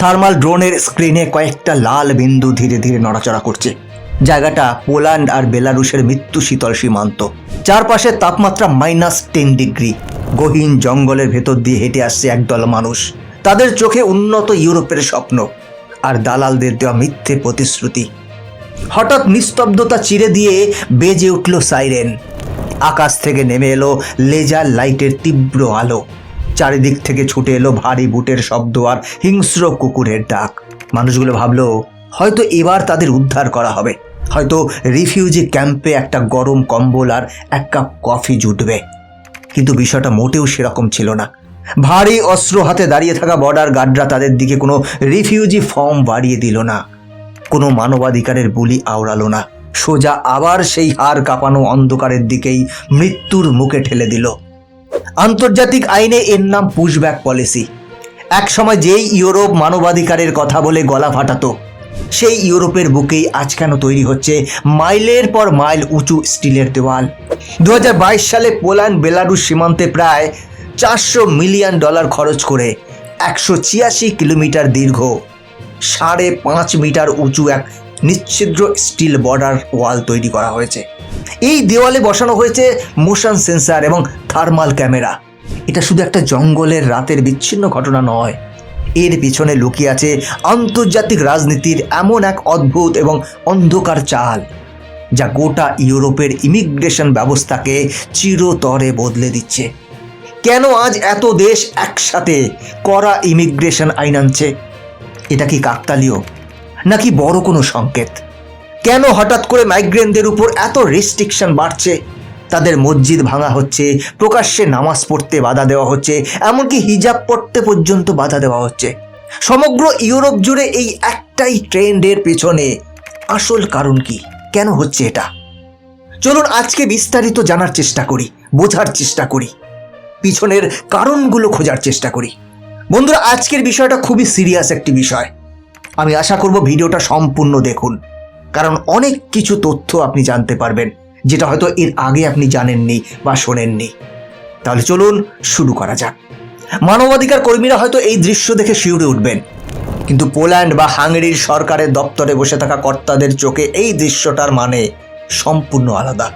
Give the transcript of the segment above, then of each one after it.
Thermal ড্রোনের স্ক্রিনে কয়েকটা লাল বিন্দু ধীরে ধীরে নড়াচড়া করছে। জায়গাটা পোল্যান্ড আর বেলারুশের মৃত্যু শীতল সীমান্ত। চারপাশে তাপমাত্রা -10 ডিগ্রি। গহীন জঙ্গলের ভেতর দিয়ে হেঁটে আসছে একদল মানুষ। তাদের চোখে উন্নত ইউরোপের স্বপ্ন আর দালালদের দেওয়া মিথ্যে প্রতিশ্রুতি। হঠাৎ নিস্তব্ধতা চিরে দিয়ে বেজে উঠল সাইরেন। আকাশ থেকে নেমে এলো লেজার লাইটের তীব্র আলো। চারিদিক থেকে ছুটে এলো ভারী বুটের শব্দ আর হিংস্র কুকুরের ডাক। মানুষগুলো ভাবলো হয়তো এবার তাদের উদ্ধার করা হবে, হয়তো রিফিউজি ক্যাম্পে একটা গরম কম্বল আর এক কাপ কফি জুটবে। কিন্তু বিষয়টা মোটেও সেরকম ছিল না। ভারী অস্ত্র হাতে দাঁড়িয়ে থাকা বর্ডার গার্ডরা তাদের দিকে কোনো রিফিউজি ফর্ম বাড়িয়ে দিল না, কোনো মানবাধিকারের বুলি আওড়ালো না। সোজা আবার সেই হাড় কাঁপানো অন্ধকারের দিকেই মৃত্যুর মুখে ঠেলে দিল। আন্তর্জাতিক আইনে এর নাম পুশব্যাক পলিসি। এক সময় যেই ইউরোপ মানবাধিকারের কথা বলে গলা ফাটাতো, সেই ইউরোপের বুকেই আজ কেন তৈরি হচ্ছে মাইলের পর মাইল উঁচু স্টিলের দেওয়াল। 2022 সালে পোল্যান্ড বেলারুশ সীমান্তে প্রায় $400 মিলিয়ন খরচ করে 186 কিলোমিটার দীর্ঘ 5.5 মিটার উঁচু এক নিশ্ছিদ্র স্টিল বর্ডার ওয়াল তৈরি করা হয়েছে। এই দেওয়ালে বসানো হয়েছে মোশন সেন্সার এবং থার্মাল ক্যামেরা। এটা শুধু একটা জঙ্গলের রাতের বিচ্ছিন্ন ঘটনা নয়, এর পিছনে লুকিয়ে আছে আন্তর্জাতিক রাজনীতির এমন এক অদ্ভুত এবং অন্ধকার চাল, যা গোটা ইউরোপের ইমিগ্রেশন ব্যবস্থাকে চিরতরে বদলে দিচ্ছে। কেন আজ এত দেশ একসাথে কড়া ইমিগ্রেশন আইন আনছে? এটা কি কাকতালীয় নাকি বড় কোনো সংকেত? কেন হঠাৎ করে মাইগ্রেন্টদের উপর এত রেস্ট্রিকশন বাড়ছে? তাদের মসজিদ ভাঙা হচ্ছে, প্রকাশ্যে নামাজ পড়তে বাধা দেওয়া হচ্ছে, এমনকি হিজাব পড়তে পর্যন্ত বাধা দেওয়া হচ্ছে। সমগ্র ইউরোপ জুড়ে এই একটাই ট্রেন্ডের পেছনে আসল কারণ কি? কেন হচ্ছে এটা? চলুন আজকে বিস্তারিত জানার চেষ্টা করি, বোঝার চেষ্টা করি, পিছনের কারণগুলো খোঁজার চেষ্টা করি। বন্ধুরা, আজকের বিষয়টা খুবই সিরিয়াস একটি বিষয়। আমি আশা করব ভিডিওটা সম্পূর্ণ দেখুন, কারণ অনেক কিছু তথ্য আপনি জানতে পারবেন যেটা হয়তো এর আগে আপনি জানেননি বা শোনেননি। তাহলে চলুন শুরু করা যাক। মানবাধিকার কর্মীরা হয়তো এই দৃশ্য দেখে শিউরে উঠবেন, কিন্তু পোল্যান্ড বা হাঙ্গেরির সরকারের দপ্তরে বসে থাকা কর্তাদের চোখে এই দৃশ্যটার মানে সম্পূর্ণ আলাদা।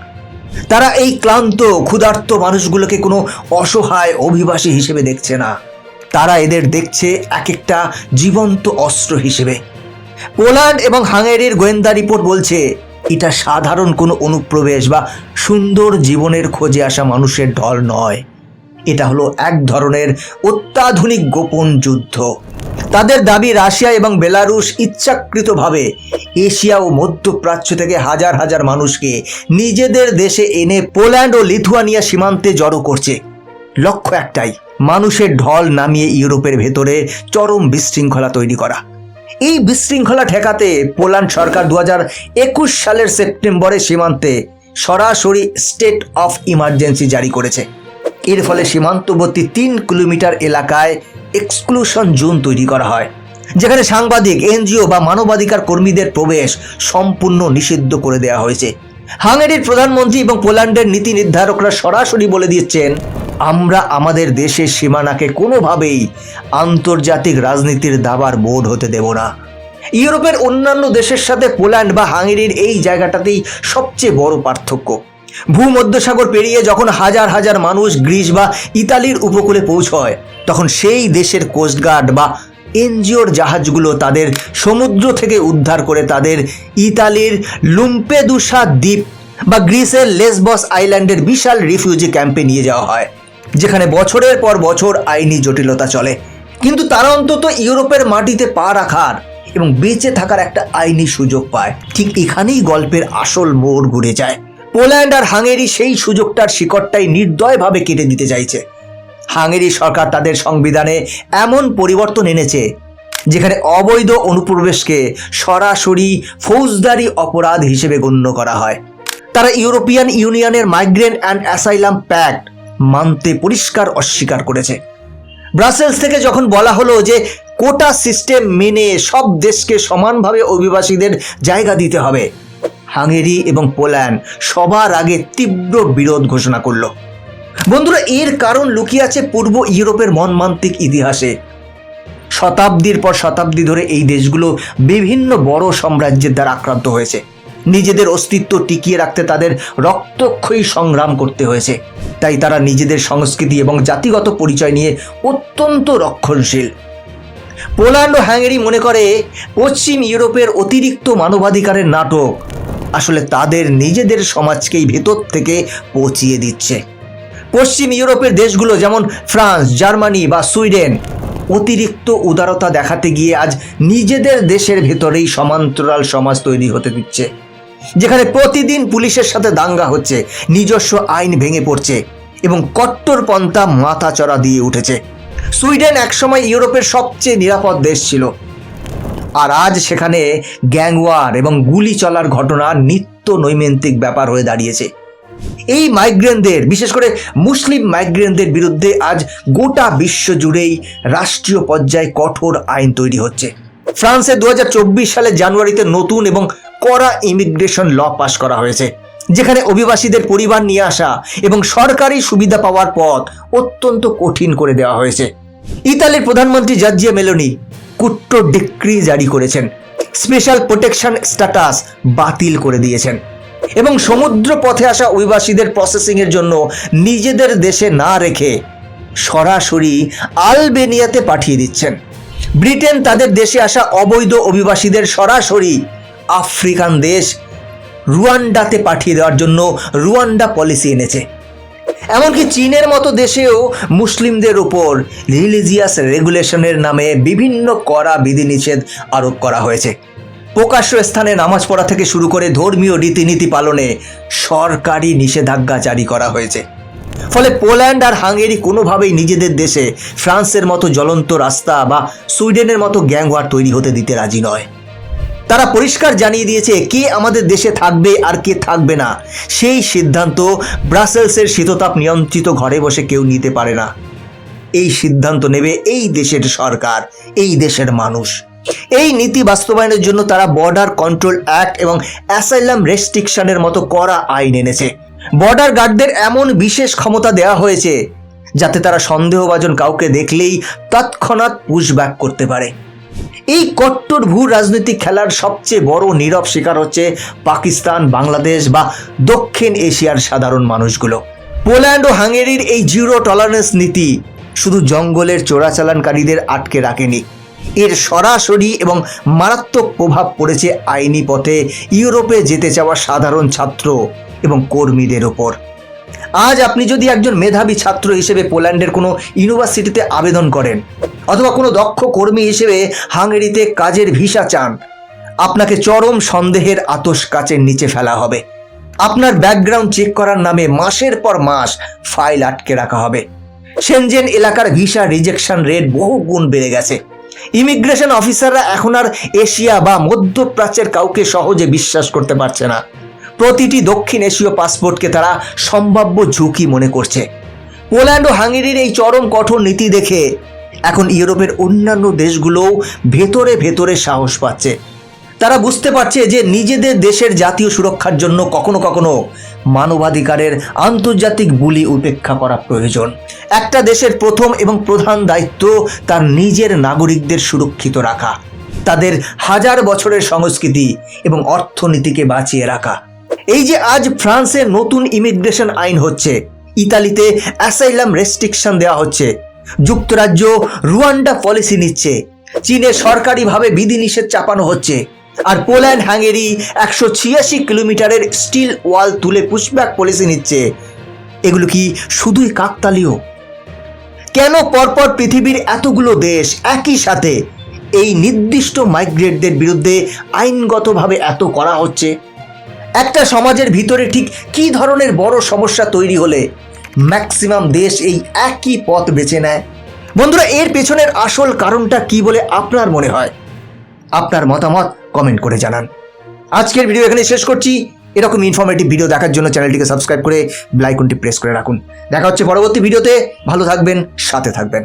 তারা এই ক্লান্ত ক্ষুধার্ত মানুষগুলোকে কোনো অসহায় অভিবাসী হিসেবে দেখছে না, তারা এদের দেখছে এক একটা জীবন্ত অস্ত্র হিসেবে। পোল্যান্ড এবং হাঙ্গেরির গোয়েন্দা রিপোর্ট বলছে এটা সাধারণ কোনো অনুপ্রবেশ বা সুন্দর জীবনের খোঁজে আসা মানুষের ঢল নয়, এটা হলো এক ধরনের অত্যাধুনিক গোপন যুদ্ধ। তাদের দাবি রাশিয়া এবং বেলারুশ ইচ্ছাকৃতভাবে এশিয়া ও মধ্যপ্রাচ্য থেকে হাজার হাজার মানুষকে নিজেদের দেশে এনে পোল্যান্ড ও লিথুয়ানিয়া সীমান্তে জড়ো করছে। লক্ষ্য একটাই, মানুষের ঢল নামিয়ে ইউরোপের ভেতরে চরম বিশৃঙ্খলা তৈরি করা। এই বিশৃঙ্খলা ঠেকাতে পোল্যান্ড সরকার 2021 সালের সেপ্টেম্বরে সীমান্তে সরাসরি স্টেট অফ ইমার্জেন্সি জারি করেছে। এর ফলে সীমান্তবর্তী 3 কিলোমিটার এলাকায় এক্সক্লুশন জোন তৈরি করা হয়, যেখানে সাংবাদিক, এনজিও বা মানবাধিকার কর্মীদের প্রবেশ সম্পূর্ণ নিষিদ্ধ করে দেওয়া হয়েছে। হাঙ্গেরির প্রধানমন্ত্রী এবং পোল্যান্ডের নীতি নির্ধারকরা সরাসরি বলে দিচ্ছেন, আমরা আমাদের দেশের সীমানাকে কোনোভাবেই আন্তর্জাতিক রাজনীতির দাবার বোর্ড হতে দেব না। ইউরোপের অন্যান্য দেশের সাথে পোল্যান্ড বা হাঙ্গেরির এই জায়গাটাতেই সবচেয়ে বড় পার্থক্য। ভূমধ্যসাগর পেরিয়ে যখন হাজার হাজার মানুষ গ্রিস বা ইতালির উপকূলে পৌঁছয়, তখন সেই দেশের কোস্টগার্ড বা এনজিওর জাহাজগুলো তাদের সমুদ্র থেকে উদ্ধার করে তাদের ইতালির লুম্পেদুসা দ্বীপ বা গ্রিসের লেসবস আইল্যান্ডের বিশাল রিফিউজি ক্যাম্পে নিয়ে যাওয়া হয়, যেখানে বছরের পর বছর আইনি জটিলতা চলে। কিন্তু তারা অন্তত ইউরোপের মাটিতে পা রাখার এবং বেঁচে থাকার একটা আইনি সুযোগ পায়। ঠিক এখানেই গল্পের আসল মোড় ঘুরে যায়। পোল্যান্ড আর হাঙ্গেরি সেই সুযোগটার শিকড়টাই নির্দয়ভাবে কেটে দিতে চাইছে। হাঙ্গেরি সরকার তাদের সংবিধানে এমন পরিবর্তন এনেছে যেখানে অবৈধ অনুপ্রবেশকে সরাসরি ফৌজদারি অপরাধ হিসেবে গণ্য করা হয়। তারা ইউরোপিয়ান ইউনিয়নের মাইগ্রেন্ট অ্যান্ড অ্যাসাইলাম প্যাক্ট মানতে পরিষ্কার অস্বীকার করেছে। ব্রাসেলস থেকে যখন বলা হলো যে কোটা সিস্টেম মেনে সব দেশকে সমানভাবে অভিবাসীদের জায়গা দিতে হবে, হাঙ্গেরি এবং পোল্যান্ড সবার আগে তীব্র বিরোধ ঘোষণা করল। বন্ধুরা, এর কারণ লুকিয়ে আছে পূর্ব ইউরোপের মর্মান্তিক ইতিহাসে। শতাব্দীর পর শতাব্দী ধরে এই দেশগুলো বিভিন্ন বড় সাম্রাজ্যের দ্বারা আক্রান্ত হয়েছে। নিজেদের অস্তিত্ব টিকিয়ে রাখতে তাদের রক্তক্ষয়ী সংগ্রাম করতে হয়েছে। তাই তারা নিজেদের সংস্কৃতি এবং জাতিগত পরিচয় নিয়ে অত্যন্ত রক্ষণশীল। পোল্যান্ড ও হাঙ্গেরি মনে করে পশ্চিম ইউরোপের অতিরিক্ত মানবাধিকারের নাটক আসলে তাদের নিজেদের সমাজকেই ভেতর থেকে পচিয়ে দিচ্ছে। পশ্চিম ইউরোপের দেশগুলো যেমন ফ্রান্স, জার্মানি বা সুইডেন অতিরিক্ত উদারতা দেখাতে গিয়ে আজ নিজেদের দেশের ভেতরেই সমান্তরাল সমাজ তৈরি হতে দিচ্ছে, যেখানে প্রতিদিন পুলিশের সাথে দাঙ্গা হচ্ছে, নিজস্ব আইন ভেঙে পড়ছে এবং কট্টরপন্থা মাথাচড়া দিয়ে উঠেছে। সুইডেন একসময় ইউরোপের সবচেয়ে নিরাপদ দেশ ছিল, আর আজ সেখানে গ্যাংওয়ার এবং গুলি চলার ঘটনা নিত্য নৈমিত্তিক ব্যাপার হয়ে দাঁড়িয়েছে। এই মাইগ্রেন্টদের, বিশেষ করে মুসলিম মাইগ্রেন্টদের বিরুদ্ধে আজ গোটা বিশ্ব জুড়েই রাষ্ট্রীয় পর্যায়ে কঠোর আইন তৈরি হচ্ছে। ফ্রান্সে 2024 সালের জানুয়ারিতে নতুন এবং কড়া ইমিগ্রেশন ল পাস করা হয়েছে, যেখানে অভিবাসীদের পরিবার নিয়ে আসা এবং সরকারি সুবিধা পাওয়ার পথ অত্যন্ত কঠিন করে দেওয়া হয়েছে। ইতালির প্রধানমন্ত্রী জর্জিয়া মেলোনি কুট্টো ডিক্রি জারি করেছেন, স্পেশাল প্রোটেকশন স্ট্যাটাস বাতিল করে দিয়েছেন এবং সমুদ্র পথে আসা অভিবাসীদের প্রসেসিংয়ের জন্য নিজেদের দেশে না রেখে সরাসরি আলবেনিয়াতে পাঠিয়ে দিচ্ছেন। ব্রিটেন তাদের দেশে আসা অবৈধ অভিবাসীদের সরাসরি আফ্রিকান দেশ রুয়ান্ডাতে পাঠিয়ে দেওয়ার জন্য রুয়ান্ডা পলিসি এনেছে। এমনকি চীনের মতো দেশেও মুসলিমদের উপর রিলিজিয়াস রেগুলেশনের নামে বিভিন্ন কড়া বিধিনিষেধ আরোপ করা হয়েছে। প্রকাশ্য স্থানে নামাজ পড়া থেকে শুরু করে ধর্মীয় রীতিনীতি পালনে সরকারি নিষেধাজ্ঞা জারি করা হয়েছে। ফলে পোল্যান্ড আর হাঙ্গেরি কোনোভাবেই নিজেদের দেশে ফ্রান্সের মতো জ্বলন্ত রাস্তা বা সুইডেনের মতো গ্যাংওয়ার তৈরি হতে দিতে রাজি নয়। তারা পরিষ্কার জানিয়ে দিয়েছে কে আমাদের দেশে থাকবে আর কে থাকবে না, সেই সিদ্ধান্ত ব্রাসেলসের শীততাপ নিয়ন্ত্রিত ঘরে বসে কেউ নিতে পারে না। এই সিদ্ধান্ত নেবে এই দেশের সরকার, এই দেশের মানুষ। এই নীতি বাস্তবায়নের জন্য তারা বর্ডার কন্ট্রোল অ্যাক্ট এবং অ্যাসাইলাম রেস্ট্রিকশনের মতো কড়া আইন এনেছে। বর্ডার গার্ডদের এমন বিশেষ ক্ষমতা দেওয়া হয়েছে যাতে তারা সন্দেহভাজন কাউকে দেখলেই তৎক্ষণাৎ পুশব্যাক করতে পারে। এই কট্টর ভূ রাজনৈতিক খেলার সবচেয়ে বড় নীরব শিকার হচ্ছে পাকিস্তান, বাংলাদেশ বা দক্ষিণ এশিয়ার সাধারণ মানুষগুলো। পোল্যান্ড ও হাঙ্গেরির এই জিরো টলারেন্স নীতি শুধু জঙ্গলের চোরাচালানকারীদের আটকে রাখেনি, এর সরাসরি এবং মারাত্মক প্রভাব পড়েছে আইনি পথে ইউরোপে যেতে চাওয়া সাধারণ ছাত্র এবং কর্মীদের ওপর। আজ আপনি যদি একজন মেধাবী ছাত্র হিসেবে পোল্যান্ডের কোনো ইউনিভার্সিটিতে আবেদন করেন অথবা কোনো দক্ষ কর্মী হিসেবে হাঙ্গেরিতে কাজের ভিসা চান, আপনাকে চরম সন্দেহের আতশ কাচের নিচে ফেলা হবে। আপনার ব্যাকগ্রাউন্ড চেক করার নামে মাসের পর মাস ফাইল আটকে রাখা হবে। সেনজেন এলাকার ভিসা রিজেকশন রেট বহু গুণ বেড়ে গেছে। ইমিগ্রেশন অফিসাররা এখন আর এশিয়া বা মধ্যপ্রাচ্যের কাউকে সহজে বিশ্বাস করতে পারছে না। প্রতিটি দক্ষিণ এশীয় পাসপোর্টকে তারা সম্ভাব্য ঝুঁকি মনে করছে। পোল্যান্ড ও হাঙ্গেরির এই চরম কঠোর নীতি দেখে এখন ইউরোপের অন্যান্য দেশগুলোও ভেতরে ভেতরে সাহস পাচ্ছে। তারা বুঝতে পারছে যে নিজেদের দেশের জাতীয় সুরক্ষার জন্য কখনো কখনো মানবাধিকারের আন্তর্জাতিক বুলি উপেক্ষা করা প্রয়োজন। একটা দেশের প্রথম এবং প্রধান দায়িত্ব তার নিজের নাগরিকদের সুরক্ষিত রাখা, তাদের হাজার বছরের সংস্কৃতি এবং অর্থনীতিকে বাঁচিয়ে রাখা। এই যে আজ ফ্রান্সে নতুন ইমিগ্রেশন আইন হচ্ছে, ইতালিতে অ্যাসাইলাম রেস্ট্রিকশন দেওয়া হচ্ছে, যুক্তরাজ্য রুয়ান্ডা পলিসি নিচ্ছে, চীনে সরকারিভাবে বিধিনিষেধ চাপানো হচ্ছে, আর পোল্যান্ড হাঙ্গেরি 186 কিলোমিটারের স্টিল ওয়াল তুলে পুশব্যাক পলিসি নিচ্ছে, এগুলো কি শুধুই কাকতালীয়? কেন পরপর পৃথিবীর এতগুলো দেশ একই সাথে এই নির্দিষ্ট মাইগ্রেটদের বিরুদ্ধে আইনগতভাবে এত করা হচ্ছে? একটা সমাজের ভিতরে ঠিক কী ধরনের বড় সমস্যা তৈরি হলে ম্যাক্সিমাম দেশ এই একই পথ বেছে নেয়? বন্ধুরা, এর পেছনের আসল কারণটা কি বলে আপনার মনে হয়? আপনার মতামত কমেন্ট করে জানান। আজকের ভিডিও এখানে শেষ করছি। এরকম ইনফরমেটিভ ভিডিও দেখার জন্য চ্যানেলটিকে সাবস্ক্রাইব করে বেল আইকনটি প্রেস করে রাখুন। দেখা হচ্ছে পরবর্তী ভিডিওতে। ভালো থাকবেন, সাথে থাকবেন।